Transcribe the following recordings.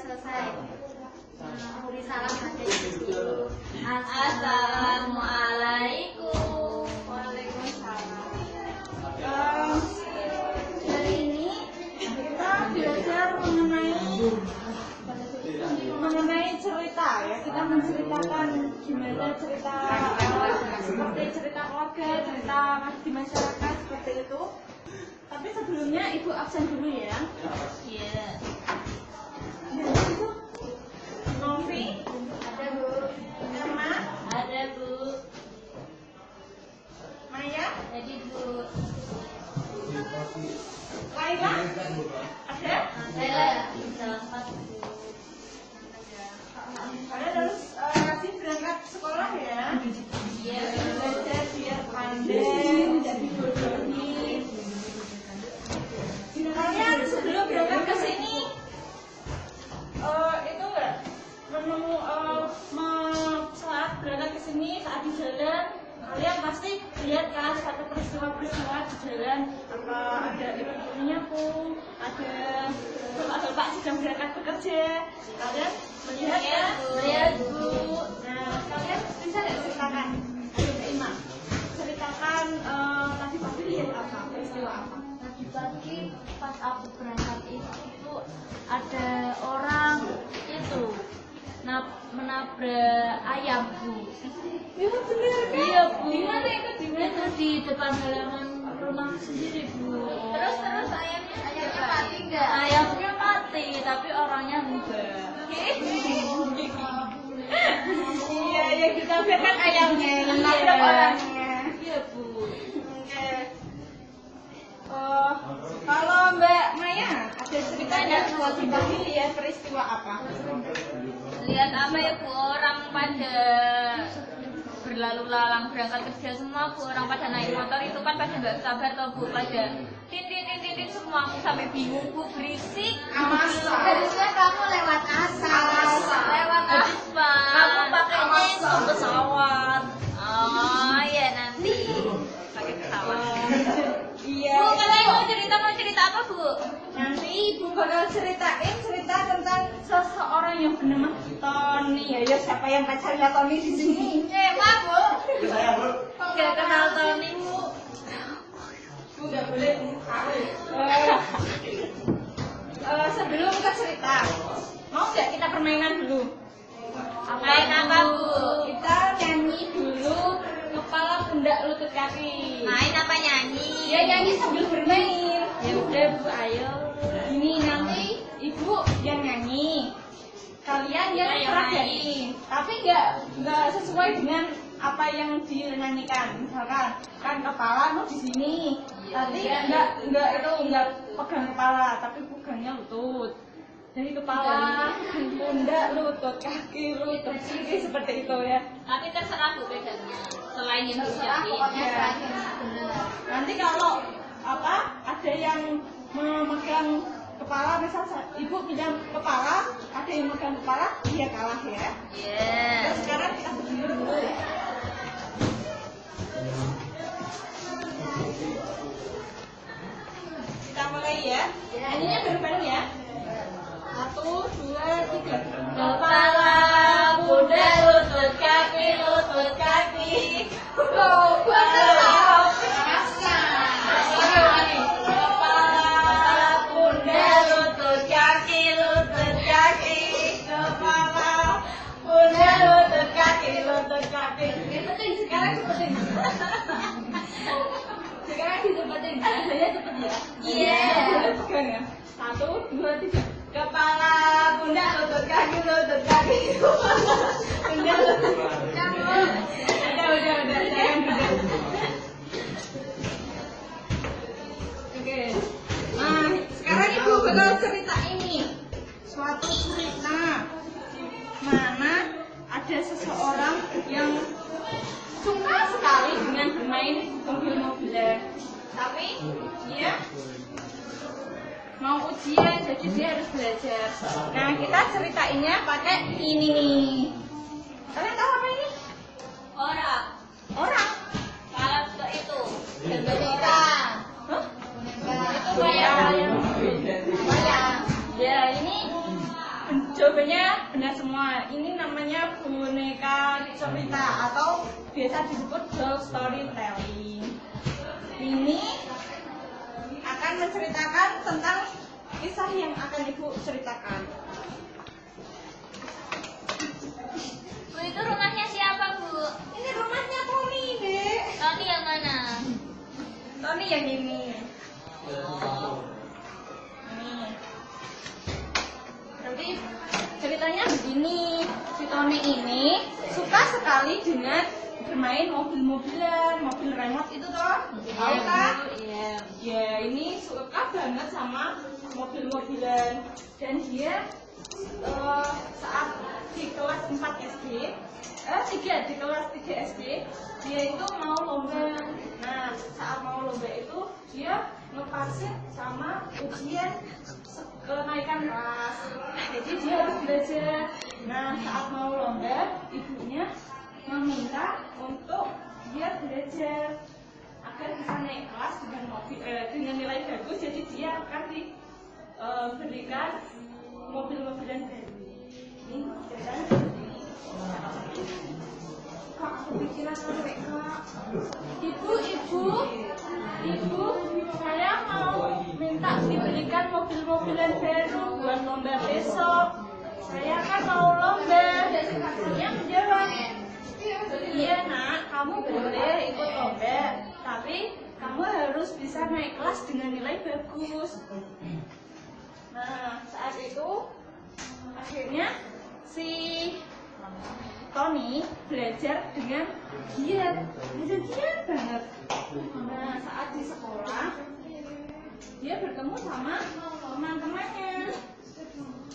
selesai. Beri salam aja dulu. Assalamualaikum. Waalaikumsalam. Hari ini kita belajar mengenai cerita ya. Kita menceritakan gimana cerita seperti cerita keluarga, cerita di masyarakat seperti itu. Tapi sebelumnya Ibu absen dulu ya. Iya. Novi, ada Bu. Irma, Ada Bu. Maya, Jadi Bu. Laila, ada? Ada. Salah satu Bu. Kalian harus rajin berangkat sekolah ya. Iya. Belajar biar pandai, jadi bodohi. Kalian sebelum berangkat ke sini itu enggak saat berangkat ke sini, saat di jalan kalian pasti lihat kan satu peristiwa di jalan, apa ada ibu nyapu, ada bapak-bapak sedang berangkat bekerja, kalian melihat ya? Lihat Bu. Nah, kalian bisa nggak ceritakan? Ayo Ima, ceritakan tadi pagi lihat apa, peristiwa apa? Tadi pagi pas aku berangkat itu ada orang itu menabrak ayam Bu. Iya benar kan? Iya Bu. Di mana itu? Di mana? Itu di depan halaman rumah sendiri Bu. Terus ayamnya mati nggak? Ayamnya mati tapi orangnya enggak. Iya, yang ditabrakkan ayamnya, yang nabrak Iya. orangnya. Iya Bu. Oke. Kalau Mbak Maya ada cerita nggak tadi pagi lihat peristiwa apa? Lihat apa ya Bu, orang pada berlalu lalang berangkat kerja semua Bu, orang pada naik motor itu kan pada nggak sabar toh Bu, pada tin semua, aku sampai bingung Bu, berisik. Harusnya kamu lewat asal. Lewat apa? Aku pakainya yang ke pesawat. Oh iya nanti pakai pesawat. Iya. Bu, kalian mau cerita apa Bu? Nanti Ibu bakal cerita tentang seseorang yang bernama Tony. Ya, siapa yang pacarnya Tony di sini? Maaf Bu. Saya Bu. Gak kenal Tony Bu. Bu nggak boleh. Sebelum ke cerita, mau nggak kita permainan dulu? Main apa Bu? Kita nyanyi dulu kepala, pundak, lutut, kaki. Main apa nyanyi? Ya nyanyi sambil bermain. Ya udah Bu, ayo. Ini nanti Ibu yang nyanyi, kalian yang Kita yang peragain. Tapi nggak sesuai dengan apa yang dinyanyikan. Misalkan kan kepala mau di sini, nanti nggak pegang kepala, tapi pegangnya lutut. Jadi kepala, pundak, lutut, kaki, lutut, sini seperti itu ya. Tapi terserah Bu bedanya. Selain yang Terserah diucapin. pokoknya. Nanti kalau ada yang memegang kepala, misal Ibu pinjam kepala, ada yang memegang kepala, dia kalah ya. Iya. Terus sekarang kita berdiri dulu ya. Kita mulai ya. Nyanyinya bareng-bareng ya. 1, 2, 3. Kepala, pundak, lutut, kaki, lutut, kaki. Kepala, pundak, lutut, kaki, lutut, kaki. Kepala, pundak, lutut, kaki, lutut, kaki. Sekarang cepetin. Sekarang dicepetin. Saya cepet ya. Iya. Pegang ya. 1, 2, 3. Kepala, pundak, lutut, kaki, lutut, kaki. Pundak, lutut, kaki. Udah. Jangan udah. Oke. Nah, sekarang Ibu bakal cerita ini. Suatu cerita mana ada seseorang yang suka sekali dengan bermain mobil-mobilan. Tapi dia mau ujian, jadi dia harus belajar. Nah, kita ceritainnya pakai ini nih. Kalian tahu apa ini? Orang. Orang. Kalau itu. Boneka. Hah? Itu wayang. Wayang. Ya, ini jawabannya benar semua. Ini namanya boneka cerita atau biasa disebut doll storytelling. Ini akan menceritakan tentang kisah yang akan ibu ceritakan. Bu, itu rumahnya siapa, Bu? Ini rumahnya Tony, Dek. Tony yang mana? Tony yang ini. Oh. Nih. Jadi ceritanya begini, si Tony ini suka sekali dengan bermain mobil-mobilan, mobil remote itu toh, tahu kan? Iya. Ya ini suka banget sama mobil-mobilan dan dia saat di kelas 4 SD, di kelas 3 SD dia itu mau lomba. Nah saat mau lomba itu dia ngepasin sama ujian kenaikan kelas, jadi dia harus belajar. Nah saat mau lomba ibunya meminta untuk dia belajar agar bisa naik kelas dengan dengan nilai bagus, jadi dia akan diberikan mobil-mobilan baru. Ini jalan Kak, aku pikiran sampai Kak. Ibu, saya mau minta diberikan mobil-mobilan baru buat lomba besok. Saya kan mau lomba. Dia menjawab, iya nak, kamu boleh ikut lomba, tapi kamu harus bisa naik kelas dengan nilai bagus. Nah, saat itu akhirnya si Tony belajar dengan giat banget. Nah, saat di sekolah dia bertemu sama teman-temannya.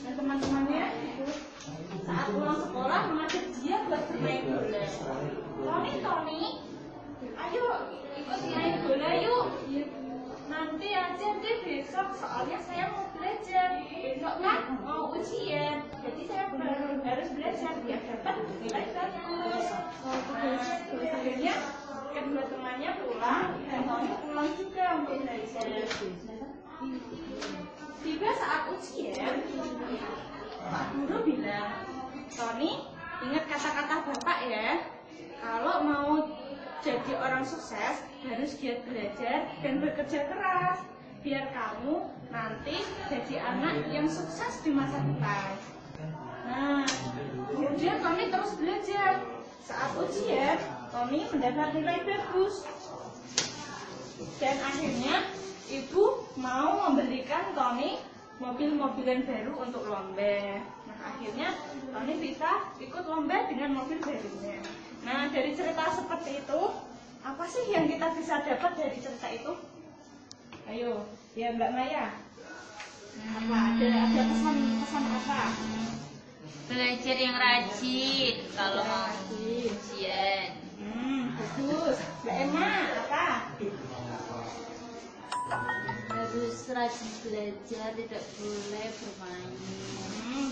Dan teman-temannya itu saat pulang sekolah mengajak dia buat bermain bola. Tony, ayo ikut main bola yuk. Nanti aja deh besok, soalnya saya mau belajar. Besok kan mau ujian, jadi saya harus belajar biar dapat nilai bagus. Akhirnya kedua temannya pulang dan Tony pulang juga untuk belajar. Tiba saat ujian, Pak Guru bilang, Tony, ingat kata-kata Bapak ya, kalau mau jadi orang sukses harus giat belajar dan bekerja keras biar kamu nanti jadi anak yang sukses di masa depan. Nah, kemudian Tony terus belajar. Saat ujian, Tony mendapat nilai bagus. Dan akhirnya ibu mau memberikan Tony mobil-mobilan baru untuk lomba. Nah, akhirnya Tony bisa ikut lomba dengan mobil barunya. Nah, dari cerita seperti itu, apa sih yang kita bisa dapat dari cerita itu? Ayo, ya Mbak Maya. Apa ada pesan apa? Belajar yang rajin kalau mau ujian. Bagus. Mbak Emma, apa? Harus rajin belajar, tidak boleh bermain.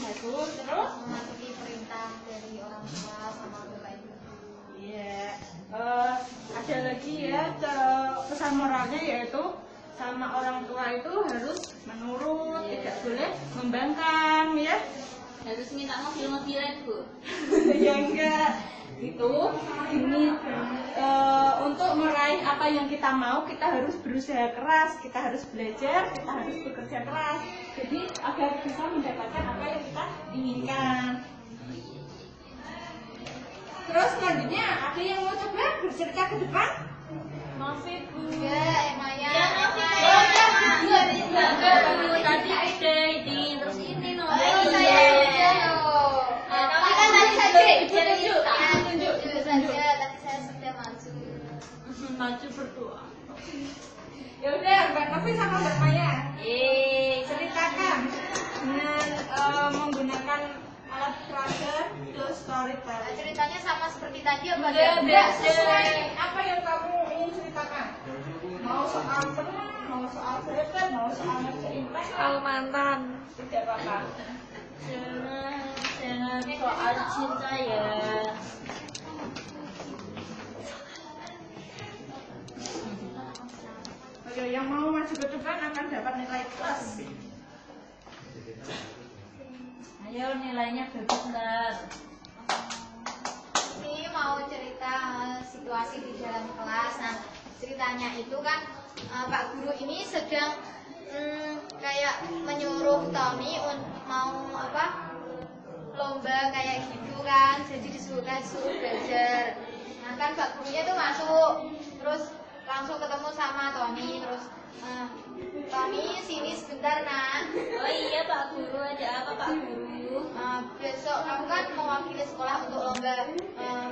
Bagus. Terus? Mematuhi perintah dari orang tua sama bapak ibu. Iya. Ada lagi ya pesan moralnya, yaitu sama orang tua itu harus menurut, tidak boleh membangkang ya. Harus minta mobil-mobilan, Bu. Ya enggak. Ini untuk meraih apa yang kita mau, kita harus berusaha keras, kita harus belajar, kita harus bekerja keras. Jadi agar bisa mendapatkan apa yang kita inginkan. Terus selanjutnya ada yang mau coba bercerita ke depan? Maaf Bu. Ya, Maya. Ya, tadi ada ini, terus ini no. Saya udah loh. Tapi kan tadi saja ibu tunjuk. Tunjuk Saja, tadi saya sudah maju. Maju berdoa. Ya udah, Mbak Novi sama Mbak Maya. Ceritakan dengan menggunakan alat peraga doll storytelling. Ceritanya sama seperti tadi apa Enggak sesuai apa yang kamu ingin ceritakan. Mau soal teman, mau soal sahabat, mau soal ngerjain PR, soal mantan. tidak apa-apa. Jangan soal cinta ya. Oke, yang mau maju ke depan akan dapat nilai plus. Ayo nilainya bagus ntar. Ini mau cerita situasi di dalam kelas. Nah, ceritanya itu kan Pak Guru ini sedang kayak menyuruh Tommy mau lomba kayak gitu kan. Jadi disuruh belajar. Nah kan Pak Gurunya tuh masuk, terus langsung ketemu sama Tommy, terus Tommy sini sebentar nak. Oh iya Pak Guru, ada apa Pak Guru? Besok kamu kan mewakili sekolah untuk lomba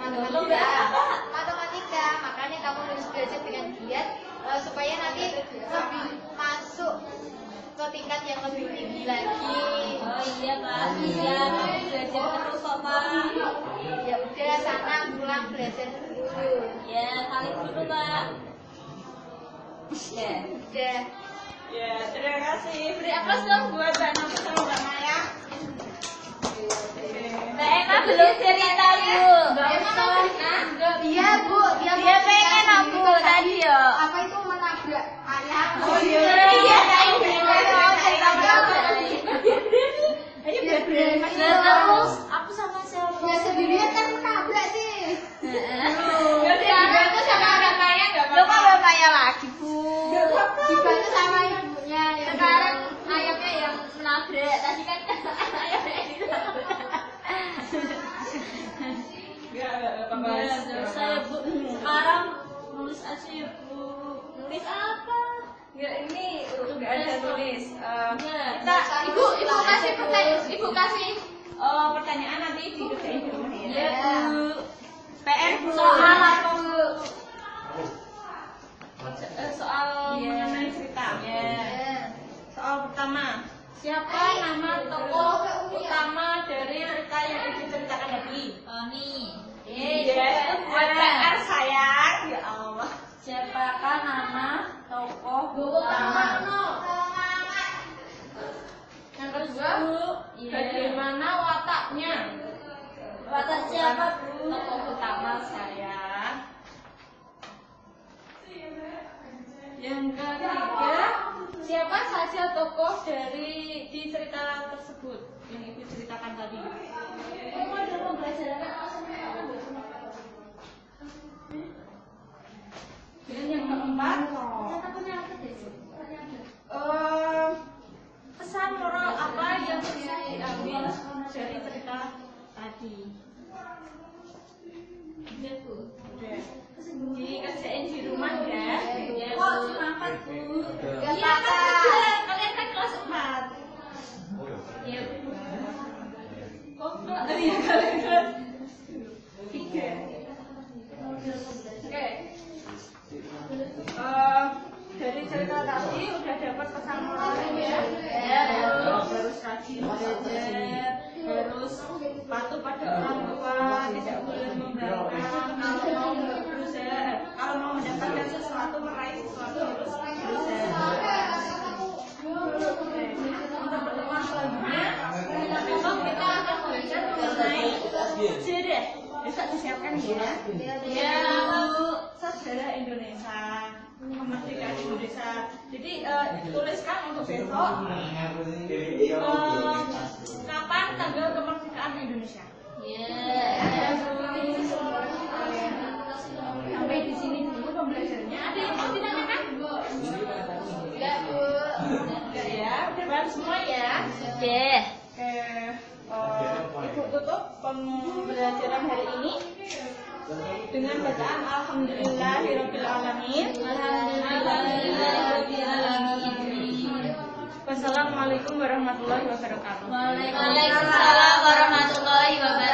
matematika. Lomba apa? Matematika, makanya kamu harus belajar dengan giat supaya nanti lebih masuk ke tingkat yang lebih tinggi lagi. Oh iya Pak, iya belajar terus kok Pak. Ya udah sana pulang belajar dulu. Ya saling dulu Pak. Ya. Udah. Ya, terima kasih. Beri aplaus dong buat Mbak Nafi sama Mbak Maya. Mbak Emma belum cerita Bu. Mbak Emma mau cerita? Iya Bu, Dia pengen aku tadi ya. Apa itu menabrak ayah? Oh iya. Iya, Ayo cerita berapa? Ayo beri. Terus aku sama siapa? Ya sendirian kan menabrak sih. Dibantu sama Mbak Maya nggak Lo apa-apa. kok Mbak Maya lagi Bu? Dibantu sama ibunya. Ya. Sekarang ayamnya yang menabrak. Tadi kan ayamnya yang ditabrak. Nggak apa-apa. Ya, selesai Bu. Sekarang nulis aja ya Bu. Nulis apa? Nggak, ini nggak ada tulis. Kita Ibu kasih pertanyaan. Ibu kasih pertanyaan nanti dikerjain di rumah ya. ya Bu. PR Bu. Soal apa Bu? Soal Iya. mengenai cerita. Soal pertama, siapa nama tokoh utama dari cerita yang Ibu ceritakan tadi? Tony. Iya, itu buat PR sayang. Ya Allah. Siapakah nama tokoh Utama. Yang Kedua, Iya. bagaimana wataknya? Watak siapa Bu? Tokoh utama saya. Yang ketiga, siapa saja tokoh dari di cerita tersebut yang Ibu ceritakan tadi? Dan yang keempat, pesan moral apa yang bisa diambil dari cerita tadi? Udah Bu. Udah. Dikerjain di rumah ya. Ya, Kok Bu. cuma 4 Bu? Gak Iya kan apa-apa. udah. Kalian kan kelas 4. Iya Bu. Oh, iya kalian kelas 3. Oke. Dari cerita tadi udah dapat pesan moralnya ya. Harus rajin belajar, harus patuh pada orang tua, tidak boleh membangkang. Kalau mau berusaha, kalau mau mendapatkan sesuatu, meraih sesuatu harus berusaha. Oke. Untuk pertemuan selanjutnya, besok kita akan belajar mengenai sejarah. Besok disiapkan ya. Ya, Bu. Sejarah Indonesia, kemerdekaan Indonesia. Jadi tuliskan untuk besok kapan tanggal kemerdekaan Indonesia. Ya. Sampai di sini dulu pembelajarannya. Ada yang mau ditanyakan? Enggak Bu. Enggak ya. Udah paham semua ya. Oke. Oke. Ibu tutup pembelajaran hari ini dengan bacaan Alhamdulillahirabbil alamin. Wassalamualaikum warahmatullahi wabarakatuh. Waalaikumsalam warahmatullahi wabarakatuh.